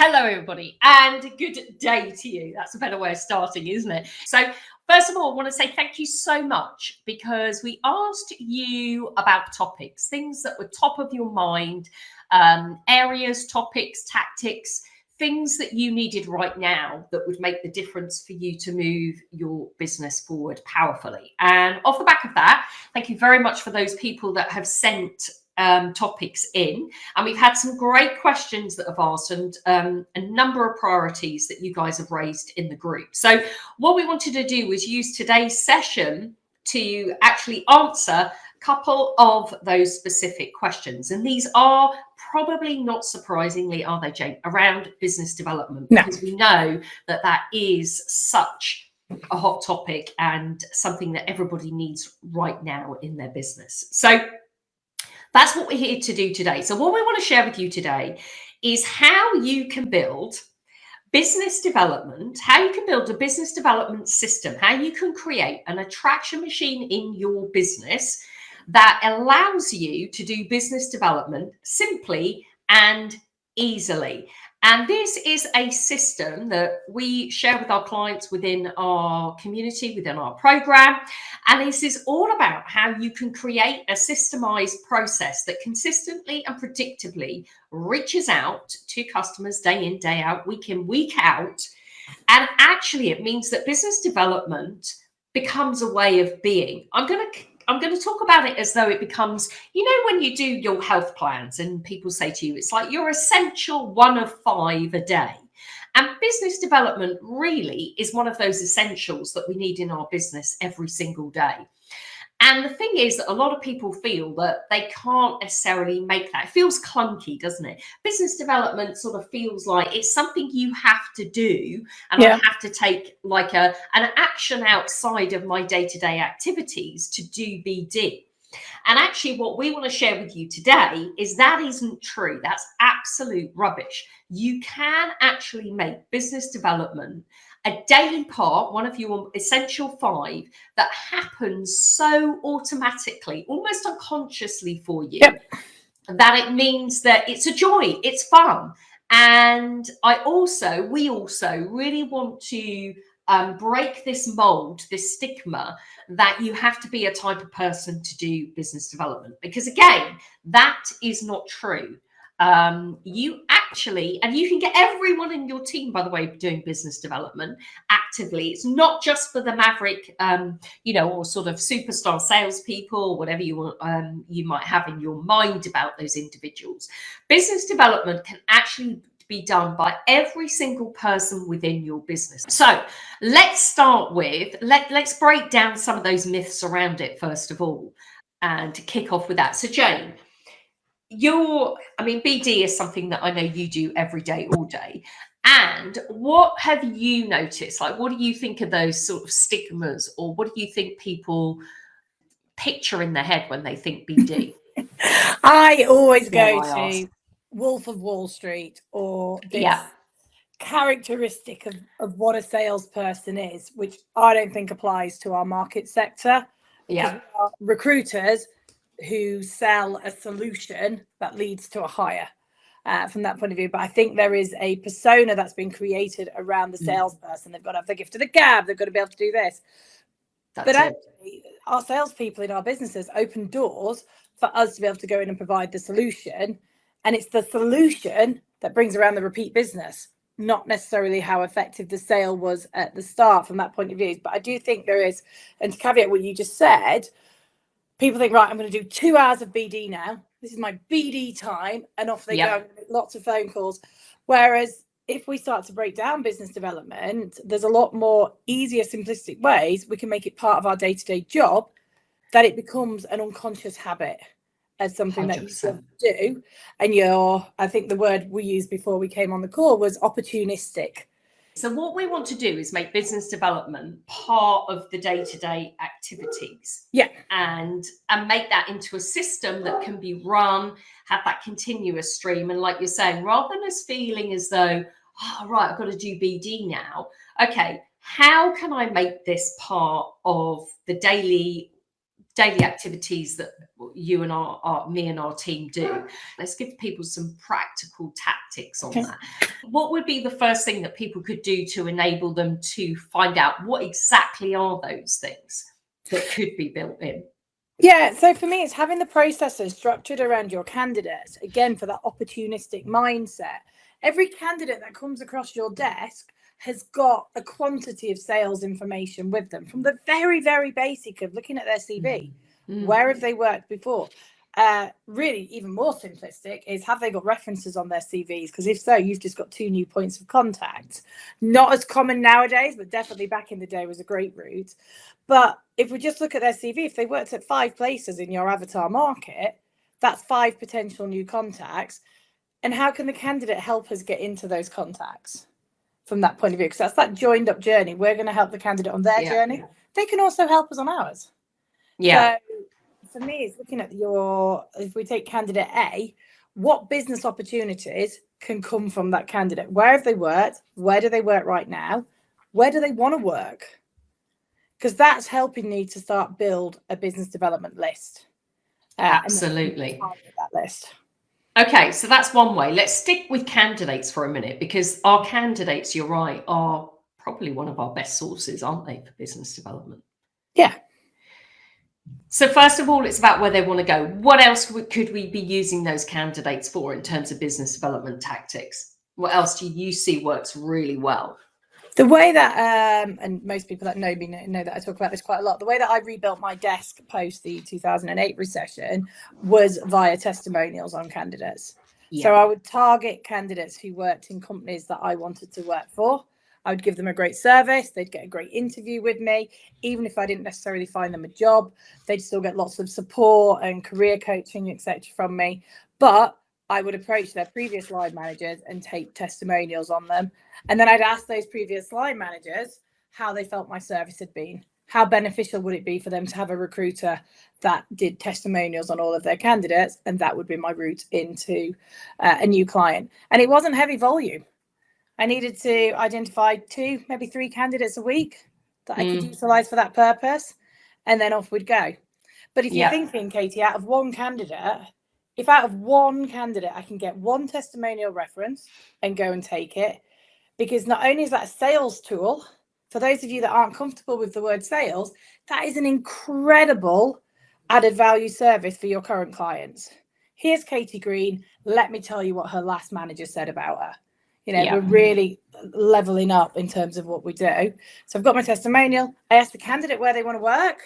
Hello, everybody, and good day to you. That's a better way of starting, isn't it? So, first of all, I want to say thank you so much because we asked you about topics, things that were top of your mind, areas, topics, tactics, things that you needed right now that would make the difference for you to move your business forward powerfully. And off the back of that, thank you very much for those people that have sent topics in, and we've had some great questions that have asked, and a number of priorities that you guys have raised in the group. So what we wanted to do was use today's session to actually answer a couple of those specific questions, and these are probably not surprisingly, are they, Jane, around business development? Because we know that that is such a hot topic and something that everybody needs right now in their business. So that's what we're here to do today. So what we want to share with you today is how you can build business development, how you can build a business development system, how you can create an attraction machine in your business that allows you to do business development simply and easily. And this is a system that we share with our clients within our community, within our program. And this is all about how you can create a systemized process that consistently and predictably reaches out to customers day in, day out, week in, week out. And actually, it means that business development becomes a way of being. I'm going to talk about it as though it becomes, you know, when you do your health plans and people say to you, it's like your essential 1 of 5 a day. And business development really is one of those essentials that we need in our business every single day. And the thing is that a lot of people feel that they can't necessarily make that. It feels clunky, doesn't it? Business development sort of feels like it's something you have to do, and I have to take like an action outside of my day-to-day activities to do BD. And actually, what we want to share with you today is that isn't true. That's absolute rubbish. You can actually make business development a daily part, one of your essential 5, that happens so automatically, almost unconsciously for you, that it means that it's a joy, it's fun. And we also really want to break this mold, this stigma that you have to be a type of person to do business development, because again, that is not true. You actually, and you can get everyone in your team, by the way, doing business development actively. It's not just for the maverick, or sort of superstar salespeople, whatever you might have in your mind about those individuals. Business development can actually be done by every single person within your business. So let's start with, let's break down some of those myths around it first of all, and to kick off with that. So Jane, BD is something that I know you do every day, all day. And what have you noticed? Like, what do you think of those sort of stigmas, or what do you think people picture in their head when they think BD? I always go to Wolf of Wall Street, or this characteristic of what a salesperson is, which I don't think applies to our market sector. Because we are recruiters who sell a solution that leads to a hire from that point of view. But I think there is a persona that's been created around the salesperson. They've got to have the gift of the gab. They've got to be able to do this. Actually, our salespeople in our businesses open doors for us to be able to go in and provide the solution. And it's the solution that brings around the repeat business, not necessarily how effective the sale was at the start from that point of view. But I do think there is, and to caveat what you just said, people think, right, I'm going to do 2 hours of BD now. This is my BD time. And off they go. I'm going to make lots of phone calls. Whereas if we start to break down business development, there's a lot more easier, simplistic ways we can make it part of our day-to-day job, that it becomes an unconscious habit as something 100%. That you just do. And I think the word we used before we came on the call was opportunistic. So what we want to do is make business development part of the day-to-day activities. And make that into a system that can be run, have that continuous stream. And like you're saying, rather than us feeling as though, I've got to do BD now. Okay, how can I make this part of the daily daily activities that you and me and our team do. Let's give people some practical tactics on that. What would be the first thing that people could do to enable them to find out what exactly are those things that could be built in? Yeah, so for me, it's having the processes structured around your candidates, again, for that opportunistic mindset. Every candidate that comes across your desk has got a quantity of sales information with them, from the very, very basic of looking at their CV. Where have they worked before? Really, even more simplistic is, have they got references on their CVs? Because if so, you've just got 2 new points of contact. Not as common nowadays, but definitely back in the day was a great route. But if we just look at their CV, if they worked at 5 places in your avatar market, that's 5 potential new contacts. And how can the candidate help us get into those contacts from that point of view? Because that's that joined up journey. We're going to help the candidate on their journey. They can also help us on ours. So for me, it's looking at if we take candidate A, what business opportunities can come from that candidate? Where have they worked? Where do they work right now? Where do they want to work? Because that's helping me to start build a business development list. Absolutely. That list. Okay, so that's one way. Let's stick with candidates for a minute, because our candidates, you're right, are probably one of our best sources, aren't they, for business development? Yeah. So first of all, it's about where they want to go. What else could we be using those candidates for in terms of business development tactics? What else do you see works really well? The way that, and most people that know me know that I talk about this quite a lot, the way that I rebuilt my desk post the 2008 recession was via testimonials on candidates. Yeah. So I would target candidates who worked in companies that I wanted to work for. I would give them a great service. They'd get a great interview with me. Even if I didn't necessarily find them a job, they'd still get lots of support and career coaching, etc. from me. But I would approach their previous line managers and take testimonials on them. And then I'd ask those previous line managers how they felt my service had been. How beneficial would it be for them to have a recruiter that did testimonials on all of their candidates? And that would be my route into a new client. And it wasn't heavy volume. I needed to identify 2, maybe 3 candidates a week that I could utilize for that purpose. And then off we'd go. But if you're thinking, Katie, out of one candidate, if out of one candidate I can get 1 testimonial reference and go and take it, because not only is that a sales tool, for those of you that aren't comfortable with the word sales, that is an incredible added value service for your current clients. Here's Katie Green. Let me tell you what her last manager said about her. You know, we're really leveling up in terms of what we do. So I've got my testimonial. I asked the candidate where they want to work.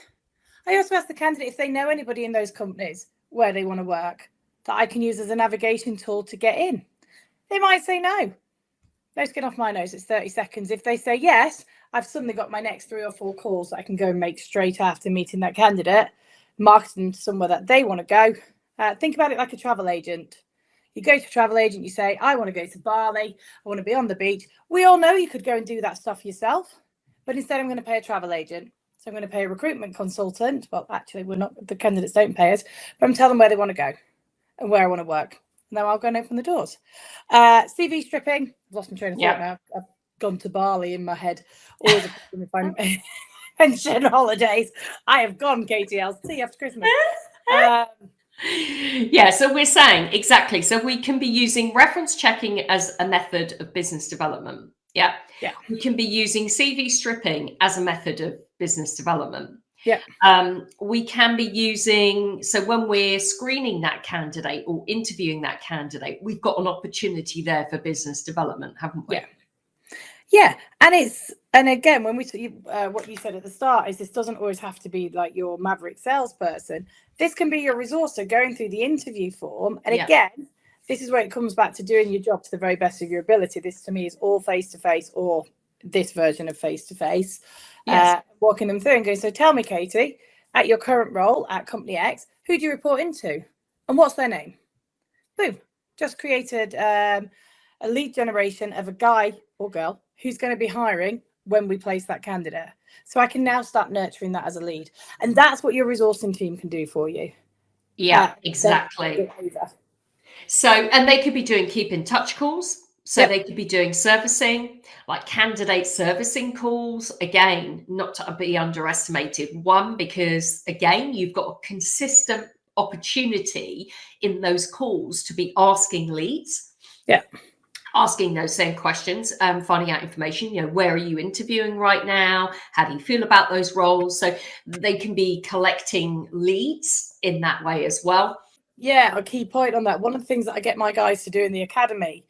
I also asked the candidate if they know anybody in those companies where they want to work that I can use as a navigation tool to get in. They might say no. No skin off my nose. It's 30 seconds. If they say yes, I've suddenly got my next 3 or 4 calls that I can go and make straight after meeting that candidate, market them to somewhere that they want to go. Think about it like a travel agent. You go to a travel agent, you say, I want to go to Bali, I want to be on the beach. We all know you could go and do that stuff yourself, but instead I'm going to pay a travel agent. So I'm going to pay a recruitment consultant. Well, actually, the candidates don't pay us, but I'm telling them where they want to go and where I want to work. Now I'll go and open the doors. CV stripping. I've lost my train of thought now. I've gone to Bali in my head. Always a problem if I'm mention holidays. I have gone, Katie. I'll see you after Christmas. So we're saying exactly. So we can be using reference checking as a method of business development. Yeah. We can be using CV stripping as a method of business development. Yeah. We can be using, so when we're screening that candidate or interviewing that candidate, we've got an opportunity there for business development, haven't we? Yeah. And again, when we what you said at the start is this doesn't always have to be like your maverick salesperson. This can be your resource. So going through the interview form. And again, this is where it comes back to doing your job to the very best of your ability. This to me is all face-to-face, or this version of face-to-face. Walking them through and going, so tell me, Katie, at your current role at Company X, who do you report into and what's their name? Boom. Just created a lead generation of a guy or girl who's going to be hiring when we place that candidate. So I can now start nurturing that as a lead. And that's what your resourcing team can do for you. Yeah, exactly. So, and they could be doing keep in touch calls. So they could be doing servicing, like candidate servicing calls. Again, not to be underestimated. One, because again, you've got a consistent opportunity in those calls to be asking leads. Yeah. Asking those same questions, finding out information, where are you interviewing right now? How do you feel about those roles? So they can be collecting leads in that way as well. Yeah, a key point on that. One of the things that I get my guys to do in the academy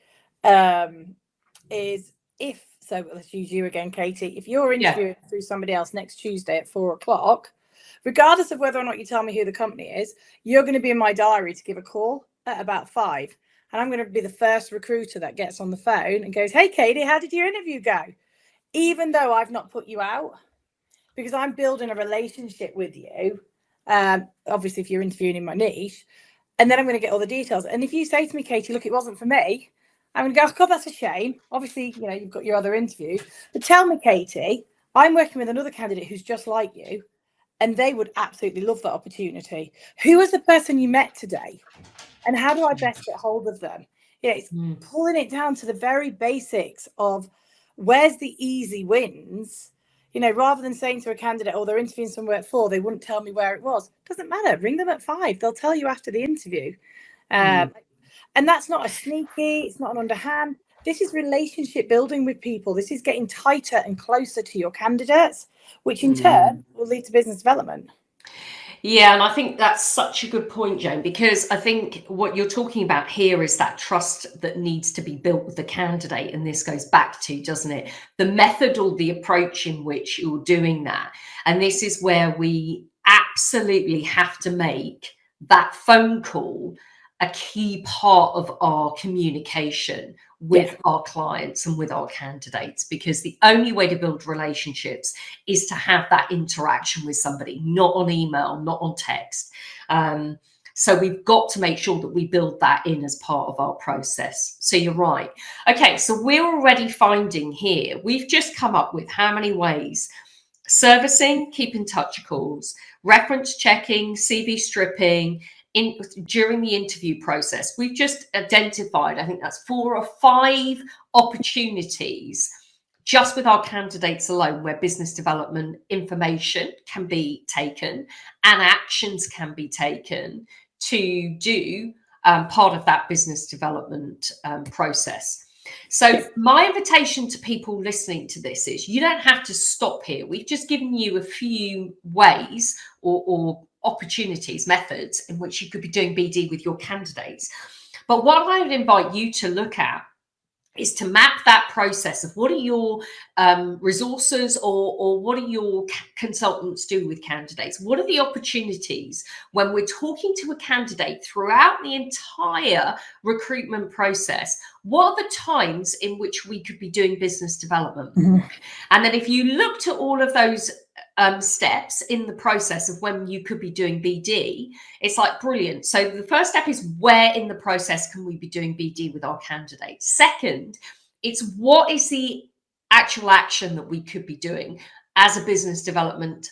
is so let's use you again, Katie. If you're interviewing through somebody else next Tuesday at 4:00, regardless of whether or not you tell me who the company is, you're going to be in my diary to give a call at about 5. And I'm going to be the first recruiter that gets on the phone and goes, hey, Katie, how did your interview go? Even though I've not put you out, because I'm building a relationship with you. Obviously, if you're interviewing in my niche, and then I'm going to get all the details. And if you say to me, Katie, look, it wasn't for me, I'm going to go, oh, God, that's a shame. Obviously, you've got your other interviews. But tell me, Katie, I'm working with another candidate who's just like you, and they would absolutely love that opportunity. Who was the person you met today? And how do I best get hold of them? It's pulling it down to the very basics of where's the easy wins, rather than saying to a candidate, oh, they're interviewing somewhere at 4, they wouldn't tell me where it was. Doesn't matter. Ring them at 5. They'll tell you after the interview. And that's not a sneaky, it's not an underhand. This is relationship building with people. This is getting tighter and closer to your candidates, which in turn will lead to business development. Yeah, and I think that's such a good point, Jane, because I think what you're talking about here is that trust that needs to be built with the candidate. And this goes back to, doesn't it, the method or the approach in which you're doing that. And this is where we absolutely have to make that phone call a key part of our communication with our clients and with our candidates, because the only way to build relationships is to have that interaction with somebody, not on email, not on text. So we've got to make sure that we build that in as part of our process. So you're right. Okay, so we're already finding here, we've just come up with how many ways: servicing, keep in touch calls, reference checking, CV stripping, during the interview process. We've just identified, I think that's 4 or 5 opportunities just with our candidates alone, where business development information can be taken and actions can be taken to do part of that business development process. So my invitation to people listening to this is, you don't have to stop here. We've just given you a few ways or opportunities, methods in which you could be doing BD with your candidates. But what I would invite you to look at is to map that process of what are your resources or what do your consultants do with candidates? What are the opportunities when we're talking to a candidate throughout the entire recruitment process? What are the times in which we could be doing business development? And then if you looked at all of those steps in the process of when you could be doing BD, it's like brilliant. So the first step is, where in the process can we be doing BD with our candidates? Second, it's what is the actual action that we could be doing as a business development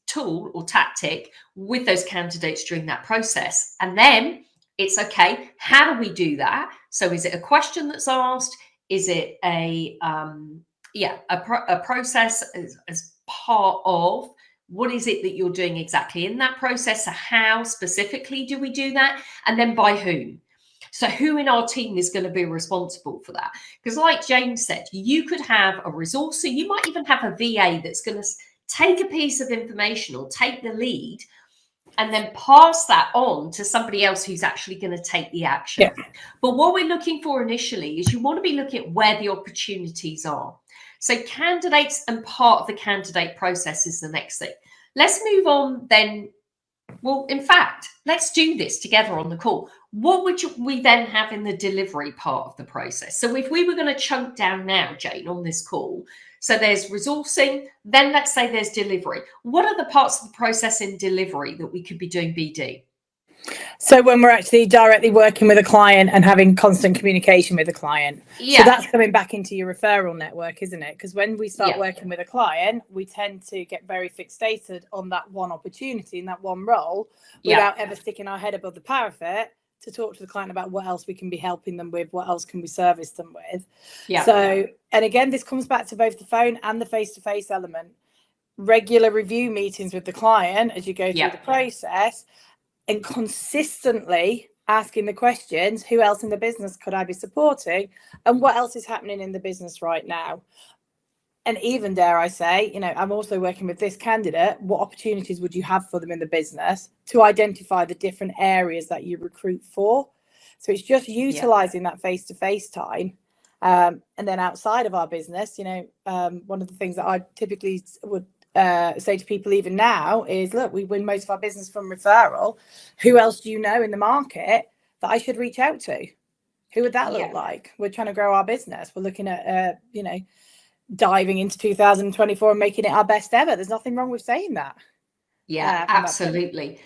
tool or tactic with those candidates during that process. And then it's, okay, how do we do that? So is it a question that's asked? Is it a process as part of what is it that you're doing exactly in that process? So how specifically do we do that? And then by whom? So who in our team is going to be responsible for that? Because like Jane said, you could have a resourcer, you might even have a VA that's going to take a piece of information or take the lead and then pass that on to somebody else who's actually going to take the action. But what we're looking for initially is, you want to be looking at where the opportunities are. So candidates and part of the candidate process is the next thing. Let's move on then. Well, in fact, let's do this together on the call. What would we then have in the delivery part of the process? So if we were going to chunk down now, Jane, on this call, so there's resourcing, then let's say there's delivery. What are the parts of the process in delivery that we could be doing BD? So when we're actually directly working with a client and having constant communication with the client. So that's coming back into your referral network, isn't it? Because when we start working with a client, we tend to get very fixated on that one opportunity and that one role without ever sticking our head above the parapet to talk to the client about what else we can be helping them with, what else can we service them with. Yeah. So, and again, this comes back to both the phone and the face-to-face element. Regular review meetings with the client as you go through the process, and consistently asking the questions, who else in the business could I be supporting, and what else is happening in the business right now. And even, dare I say, you know, I'm also working with this candidate. What opportunities would you have for them in the business to identify the different areas that you recruit for? So it's just utilizing that face-to-face time. And then outside of our business, you know, one of the things that I typically would say to people even now is, look, we win most of our business from referral. Who else do you know in the market that I should reach out to? Who would that look like? We're trying to grow our business. We're looking at, you know, diving into 2024 and making it our best ever. There's nothing wrong with saying that. Yeah, absolutely.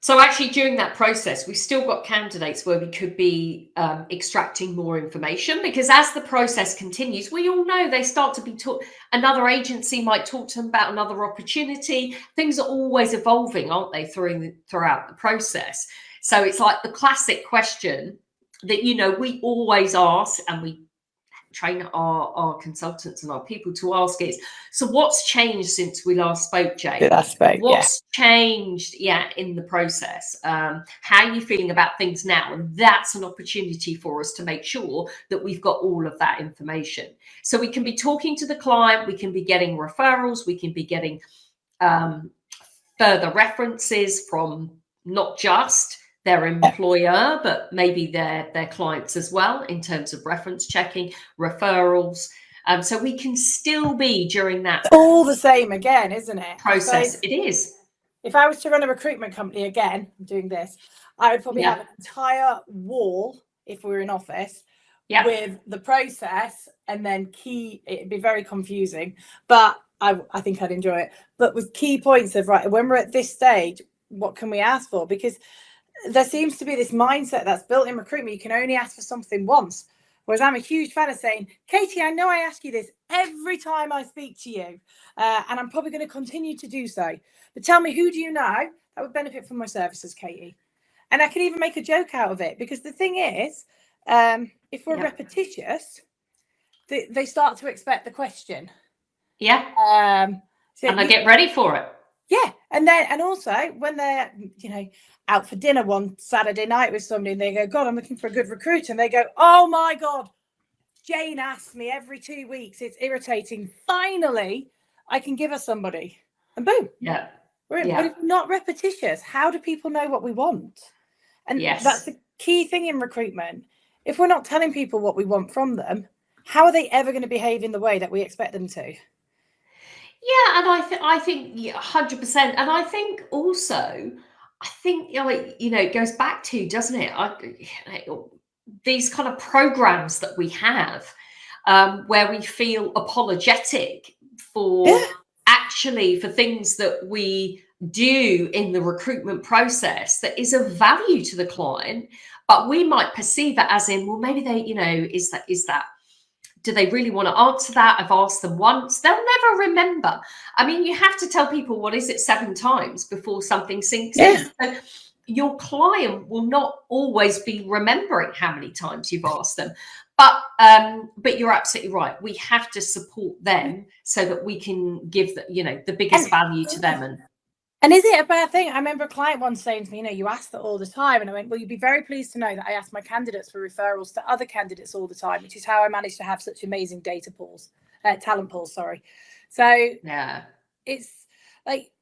So actually during that process, we've still got candidates where we could be extracting more information, because as the process continues, we all know they start to be taught, another agency might talk to them about another opportunity. Things are always evolving, aren't they, throughout the process? So it's like the classic question that, you know, we always ask, and we train our consultants and our people to ask is, so what's changed since we last spoke, Jane? What's changed in the process? How are you feeling about things now? And that's an opportunity for us to make sure that we've got all of that information, so we can be talking to the client, we can be getting referrals, we can be getting further references from not just their employer, but maybe their clients as well, in terms of reference checking, referrals. So we can still be during that. All the same again, isn't it? Process. So it is. If I was to run a recruitment company again, doing this, I would probably have an entire wall, if we were in office, with the process, and then it'd be very confusing, but I think I'd enjoy it. But with key points of, right, when we're at this stage, what can we ask for? Because there seems to be this mindset that's built in recruitment. You can only ask for something once. Whereas I'm a huge fan of saying, Katie, I know I ask you this every time I speak to you, and I'm probably going to continue to do so. But tell me, who do you know that would benefit from my services, Katie? And I can even make a joke out of it, because the thing is, if we're repetitious, they start to expect the question. And they get ready for it. Yeah, and also when they're, you know, out for dinner one Saturday night with somebody, and they go, God, I'm looking for a good recruiter, and they go, oh my God, Jane asks me every 2 weeks, it's irritating. Finally, I can give her somebody, and boom. But if we're not repetitious, how do people know what we want? And that's the key thing in recruitment. If we're not telling people what we want from them, how are they ever going to behave in the way that we expect them to? Yeah, and I think 100%. And I think also, you know, it goes back to, doesn't it? These kind of programs that we have, where we feel apologetic for for things that we do in the recruitment process that is of value to the client, but we might perceive it as in, well, maybe they, you know, is that do they really want to answer that? I've asked them once. They'll never remember. I mean, you have to tell people, what is it, 7 times before something sinks in. So your client will not always be remembering how many times you've asked them. But you're absolutely right. We have to support them so that we can give the biggest value to them. And is it a bad thing? I remember a client once saying to me, you know, you ask that all the time. And I went, well, you'd be very pleased to know that I ask my candidates for referrals to other candidates all the time, which is how I managed to have such amazing talent pools, sorry. So it's like,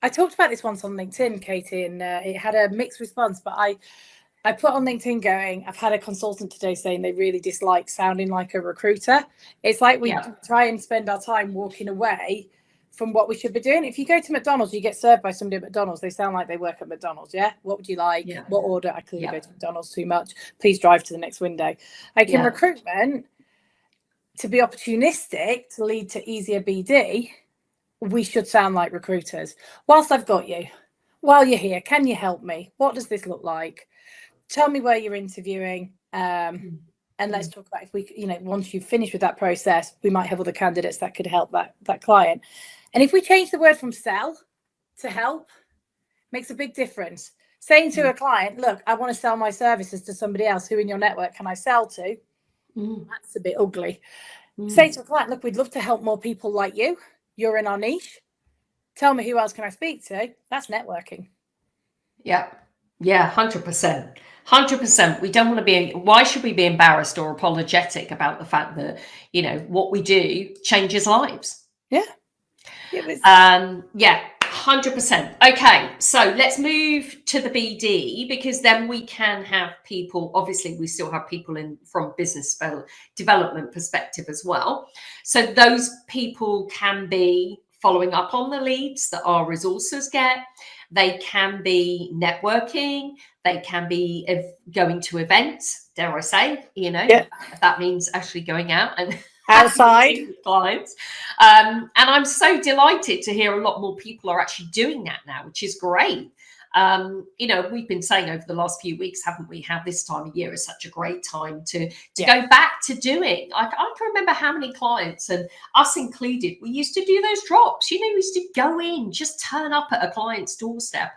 I talked about this once on LinkedIn, Katie, and it had a mixed response, but I put on LinkedIn going, I've had a consultant today saying they really dislike sounding like a recruiter. It's like we try and spend our time walking away from what we should be doing. If you go to McDonald's, you get served by somebody at McDonald's, they sound like they work at McDonald's. What would you like? What order? I clearly go to McDonald's too much. Please drive to the next window. Like in recruitment, to be opportunistic, to lead to easier BD, we should sound like recruiters. Whilst I've got you, while you're here, can you help me? What does this look like? Tell me where you're interviewing. And let's talk about, if we, you know, once you've finished with that process, we might have other candidates that could help that client. And if we change the word from sell to help, makes a big difference. Saying to a client, look, I want to sell my services to somebody else. Who in your network can I sell to? That's a bit ugly. Say to a client, look, we'd love to help more people like you. You're in our niche. Tell me who else can I speak to? That's networking. Yeah. Yeah, 100%. 100%. We don't want to be, why should we be embarrassed or apologetic about the fact that, you know, what we do changes lives? Yeah. Yeah, 100%. Okay, so let's move to the BD, because then we can have people, obviously we still have people in from business development perspective as well. So those people can be following up on the leads that our resources get. They can be networking. They can be going to events, dare I say, you know, that means actually going out and outside with clients. And I'm so delighted to hear a lot more people are actually doing that now, which is great. You know, we've been saying over the last few weeks, haven't we, how this time of year is such a great time to go back to doing. I can remember how many clients, and us included, we used to do those drops. You know, we used to go in, just turn up at a client's doorstep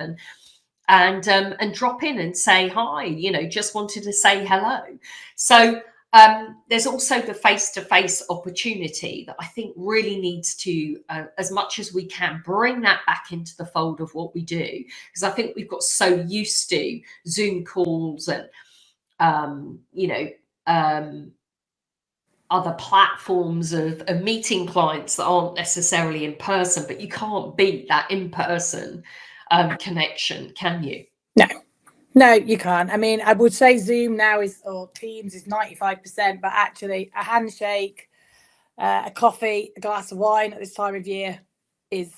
and drop in and say hi, you know, just wanted to say hello. So there's also the face-to-face opportunity that I think really needs to, as much as we can, bring that back into the fold of what we do, because I think we've got so used to Zoom calls and, you know, other platforms of meeting clients that aren't necessarily in person, but you can't beat that in-person connection, can you? No, you can't. I mean, I would say Zoom now or Teams is 95%, but actually a handshake, a coffee, a glass of wine at this time of year is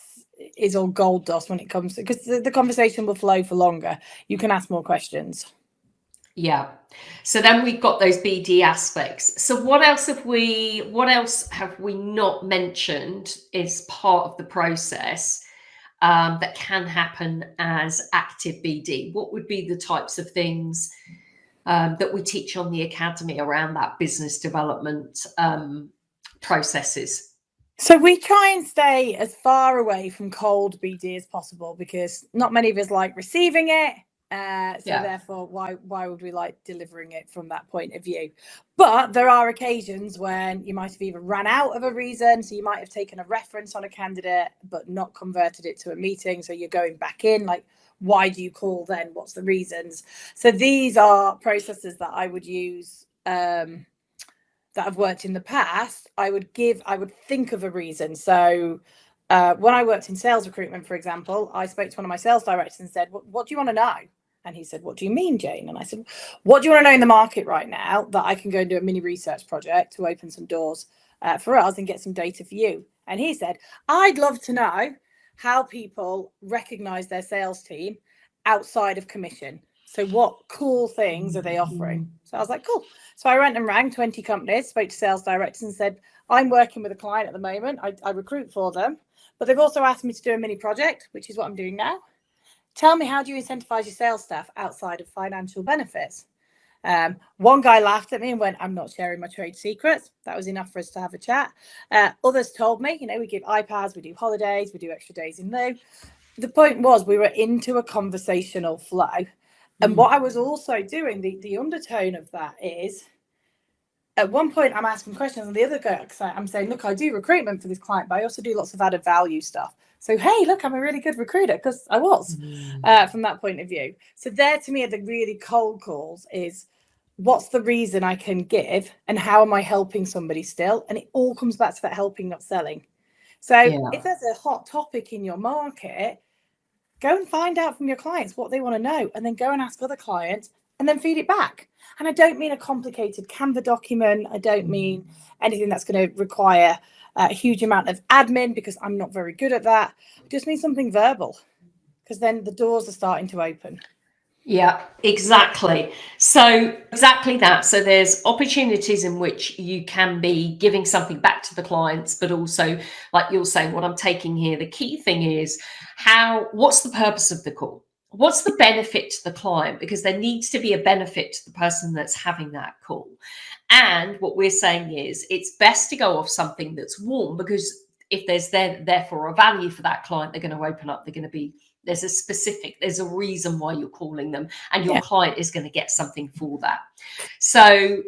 all gold dust when it comes to, because the conversation will flow for longer. You can ask more questions. Yeah. So then we've got those BD aspects. So what else have we not mentioned is part of the process that can happen as active BD? What would be the types of things that we teach on the academy around that business development processes? So we try and stay as far away from cold BD as possible, because not many of us like receiving it. Therefore, why would we like delivering it from that point of view? But there are occasions when you might have either ran out of a reason, so you might have taken a reference on a candidate but not converted it to a meeting, so you're going back in, like, why do you call then? What's the reasons? So these are processes that I would use that I've worked in the past. I would think of a reason. So when I worked in sales recruitment, for example, I spoke to one of my sales directors and said, what do you want to know? And he said, what do you mean, Jane? And I said, what do you want to know in the market right now that I can go and do a mini research project to open some doors for us and get some data for you? And he said, I'd love to know how people recognize their sales team outside of commission. So what cool things are they offering? So I was like, cool. So I went and rang 20 companies, spoke to sales directors and said, I'm working with a client at the moment. I recruit for them, but they've also asked me to do a mini project, which is what I'm doing now. Tell me, how do you incentivize your sales staff outside of financial benefits? One guy laughed at me and went, I'm not sharing my trade secrets. That was enough for us to have a chat. Others told me, you know, we give iPads, we do holidays, we do extra days in lieu. The point was, we were into a conversational flow. And what I was also doing, the undertone of that is, at one point I'm asking questions, and the other guy, I'm saying, look, I do recruitment for this client, but I also do lots of added value stuff. So, hey, look, I'm a really good recruiter, because I was from that point of view. So there, to me, are the really cold calls is, what's the reason I can give and how am I helping somebody still? And it all comes back to that helping, not selling. So if there's a hot topic in your market, go and find out from your clients what they want to know, and then go and ask other clients and then feed it back. And I don't mean a complicated Canva document. I don't mean anything that's going to require a huge amount of admin, because I'm not very good at that. I just mean something verbal, because then the doors are starting to open. Yeah, exactly. So exactly that. So there's opportunities in which you can be giving something back to the clients, but also, like you're saying, what I'm taking here, the key thing is what's the purpose of the call? What's the benefit to the client? Because there needs to be a benefit to the person that's having that call. And what we're saying is, it's best to go off something that's warm, because if there's therefore a value for that client, they're going to open up, they're going to be, There's a reason why you're calling them, and your client is going to get something for that. So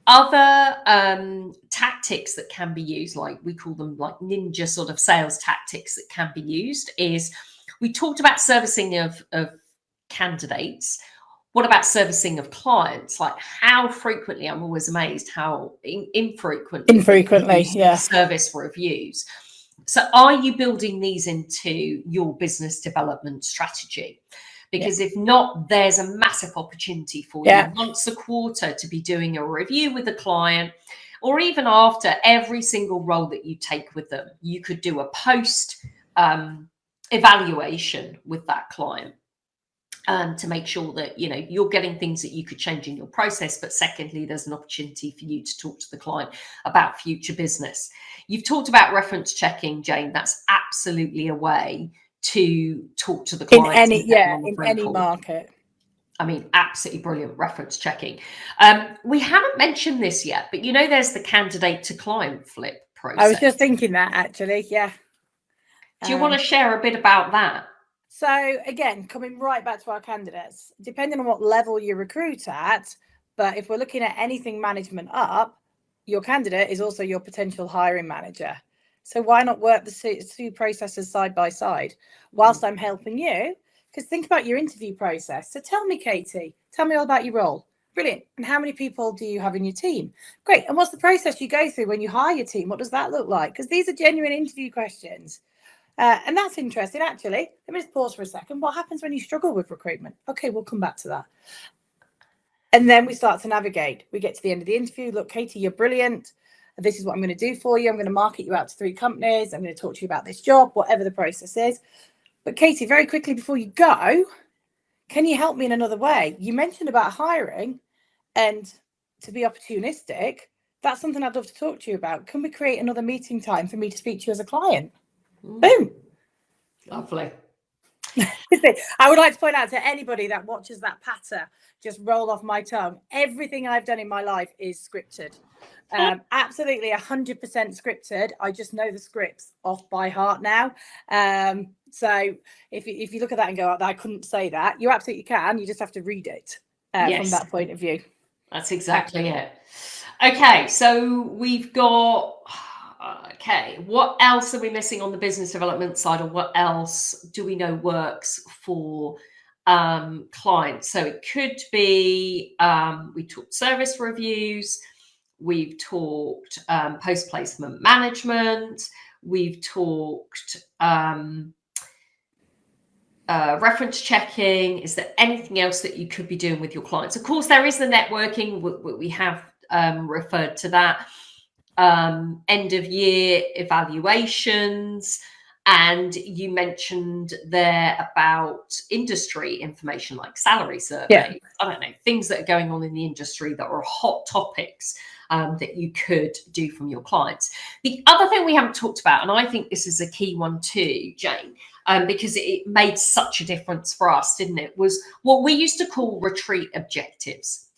other tactics that can be used, like we call them like ninja sort of sales tactics that can be used, is we talked about servicing of candidates. What about servicing of clients? Like how frequently, I'm always amazed how infrequently service reviews. So are you building these into your business development strategy? Because if not, there's a massive opportunity for you once a quarter to be doing a review with a client, or even after every single role that you take with them. You could do a post evaluation with that client to make sure that, you know, you're getting things that you could change in your process. But secondly, there's an opportunity for you to talk to the client about future business. You've talked about reference checking, Jane. That's absolutely a way to talk to the client in any market. I mean, absolutely brilliant reference checking. We haven't mentioned this yet, but you know, there's the candidate to client flip process. I was just thinking that actually, Do you want to share a bit about that? So again, coming right back to our candidates, depending on what level you recruit at, but if we're looking at anything management up, your candidate is also your potential hiring manager. So why not work the two processes side by side whilst I'm helping you? Because think about your interview process. So tell me, Katie, tell me all about your role. Brilliant. And how many people do you have in your team? Great. And what's the process you go through when you hire your team? What does that look like? Because these are genuine interview questions. And that's interesting, actually. Let me just pause for a second. What happens when you struggle with recruitment? Okay, we'll come back to that. And then we start to navigate. We get to the end of the interview. Look, Katie, you're brilliant. This is what I'm going to do for you. I'm going to market you out to 3 companies. I'm going to talk to you about this job, whatever the process is. But Katie, very quickly before you go, can you help me in another way? You mentioned about hiring and to be opportunistic. That's something I'd love to talk to you about. Can we create another meeting time for me to speak to you as a client? Boom. Lovely. I would like to point out to anybody that watches that patter just roll off my tongue. Everything I've done in my life is scripted. Absolutely 100% scripted. I just know the scripts off by heart now. So if you look at that and go, I couldn't say that, you absolutely can. You just have to read it from that point of view. That's exactly it. Okay, so we've got... Okay, what else are we missing on the business development side, or what else do we know works for clients? So it could be, we talked service reviews, we've talked post-placement management, we've talked reference checking. Is there anything else that you could be doing with your clients? Of course, there is the networking. We have referred to that. End of year evaluations, and you mentioned there about industry information like salary surveys. I don't know, things that are going on in the industry that are hot topics that you could do from your clients. The other thing we haven't talked about, and I think this is a key one too, Jane, because it made such a difference for us, didn't it, was what we used to call retreat objectives.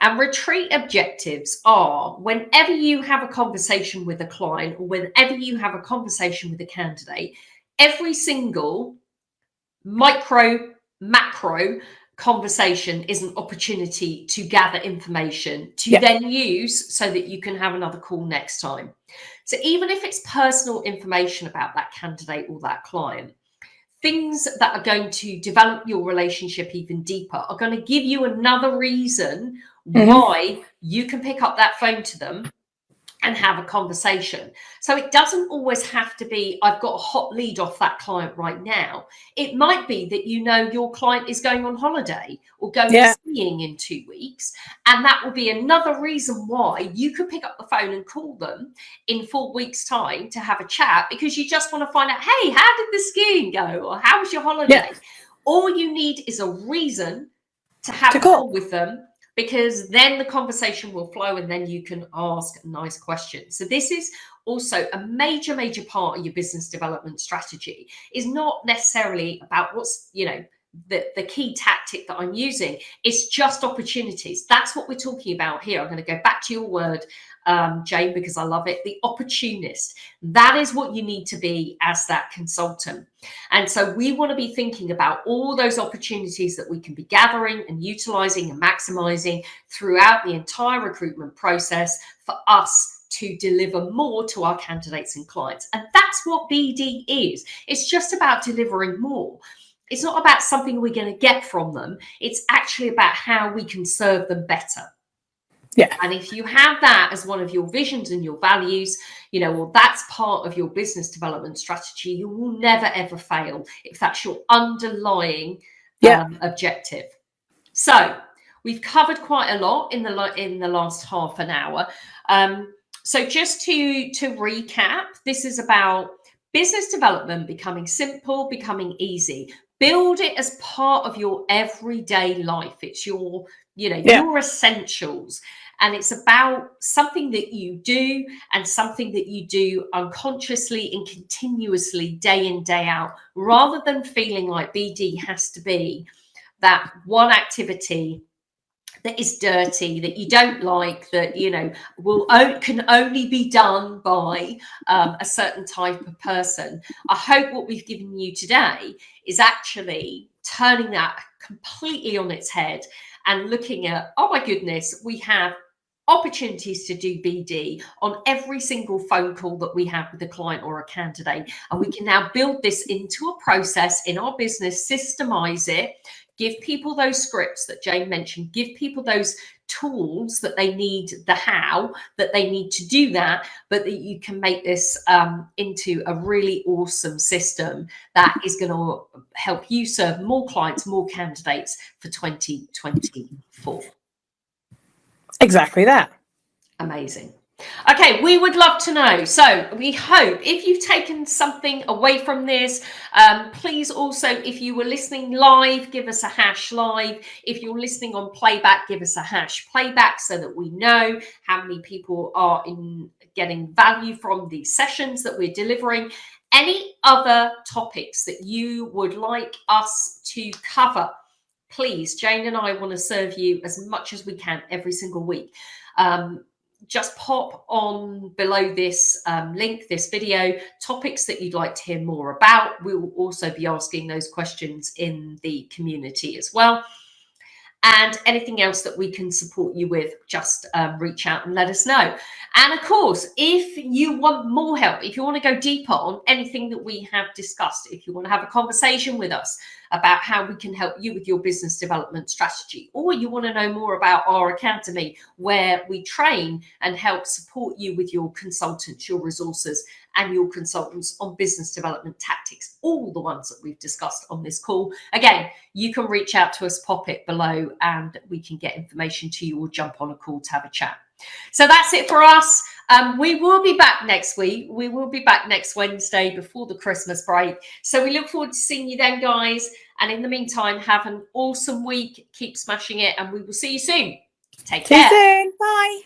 And retreat objectives are whenever you have a conversation with a client, or whenever you have a conversation with a candidate, every single micro, macro conversation is an opportunity to gather information to then use so that you can have another call next time. So even if it's personal information about that candidate or that client, things that are going to develop your relationship even deeper are going to give you another reason why you can pick up that phone to them and have a conversation. So it doesn't always have to be, I've got a hot lead off that client right now. It might be that you know your client is going on holiday or going skiing in 2 weeks. And that will be another reason why you could pick up the phone and call them in 4 weeks' time to have a chat, because you just want to find out, hey, how did the skiing go? Or how was your holiday? All you need is a reason to have a call with them, because then the conversation will flow and then you can ask nice questions. So this is also a major part of your business development strategy. Is not necessarily about what's, you know, the key tactic that I'm using is just opportunities. That's what we're talking about here. I'm going to go back to your word, Jane, because I love it. The opportunist. That is what you need to be as that consultant. And so we want to be thinking about all those opportunities that we can be gathering and utilizing and maximizing throughout the entire recruitment process for us to deliver more to our candidates and clients. And that's what BD is. It's just about delivering more. It's not about something we're going to get from them. It's actually about how we can serve them better. Yeah. And if you have that as one of your visions and your values, well, that's part of your business development strategy. You will never, ever fail if that's your underlying objective. So we've covered quite a lot in the last half an hour. So just to recap, this is about business development becoming simple, becoming easy. Build it as part of your everyday life. It's your, your essentials. And it's about something that you do and something that you do unconsciously and continuously day in, day out, rather than feeling like BD has to be that one activity that is dirty, that you don't like, that can only be done by a certain type of person. I hope what we've given you today is actually turning that completely on its head and looking at, oh my goodness, we have opportunities to do BD on every single phone call that we have with a client or a candidate, and we can now build this into a process in our business, systemize it, give people those scripts that Jane mentioned, give people those tools that they need, the how that they need to do that, but that you can make this into a really awesome system that is going to help you serve more clients, more candidates for 2024. Exactly that. Amazing. Okay, we would love to know. So we hope if you've taken something away from this, please also, if you were listening live, give us a #live. If you're listening on playback, give us a #playback so that we know how many people are getting value from these sessions that we're delivering. Any other topics that you would like us to cover, please, Jane and I want to serve you as much as we can every single week. Just pop on below this link, this video, topics that you'd like to hear more about. We will also be asking those questions in the community as well. And anything else that we can support you with, just reach out and let us know. And of course, if you want more help, if you want to go deeper on anything that we have discussed, if you want to have a conversation with us about how we can help you with your business development strategy, or you want to know more about our academy where we train and help support you with your consultants, your resources, and your consultants on business development tactics, all the ones that we've discussed on this call. Again, you can reach out to us, pop it below, and we can get information to you or jump on a call to have a chat. So that's it for us. We will be back next week. We will be back next Wednesday before the Christmas break. So we look forward to seeing you then, guys. And in the meantime, have an awesome week. Keep smashing it, and we will see you soon. Take care. See you soon. Bye.